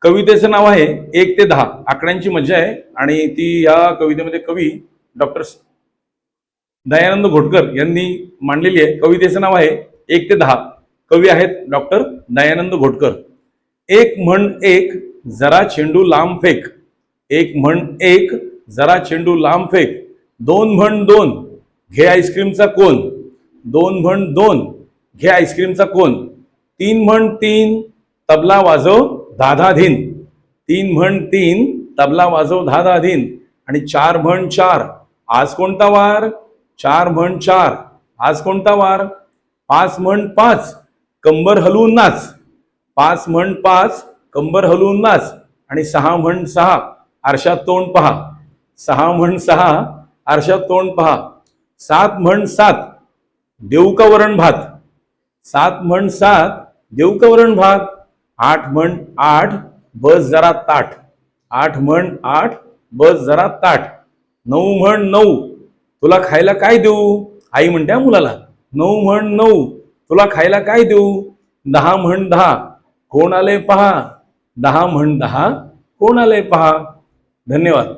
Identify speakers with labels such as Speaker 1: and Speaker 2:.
Speaker 1: कवितेचं नाव आहे 1 ते 10. आकड्यांची मजा आहे आणि ती या कवितेमध्ये कवी डॉक्टर दयानंद घोटकर यांनी मांडलेली आहे. कवितेचं नाव आहे 1 ते 10. कवी आहेत डॉक्टर दयानंद घोटकर. एक म्हण एक, जरा चेंडू लांब फेक. एक म्हण एक, जरा चेंडू लांब फेक. दोन म्हण दोन, घे आईस्क्रीमचा कोन. दोन म्हण दोन, घे आईस्क्रीमचा कोन. तीन म्हण तीन, तबला वाजव धाधा धीन. तीन म्हण तीन, तबला वाजव धाधा धीन. आणि चार म्हण चार, आज कोणता वार. चार म्हण चार, आज कोणता वार. पाच म्हण पाच, कंबर हलवून नाच. पाच म्हण पाच, कंबर हलवून नाच. आणि सहा म्हण सहा, आरशात तोंड पहा. सहा म्हण सहा, आरशात तोंड पहा. सात म्हण सात, देऊ का वरण भात. सात म्हण सात, देऊ का वरण भात. आठ म्हण आठ, बस जरा ताट. आठ म्हण आठ, बस जरा ताट. नऊ म्हण नऊ, तुला खायला काय देऊ. आई म्हणते मुलाला. नऊ म्हण नऊ, तुला खायला काय देऊ. दहा म्हण दहा, कोण आले पहा. दहा म्हण दहा, कोण आले पहा. धन्यवाद.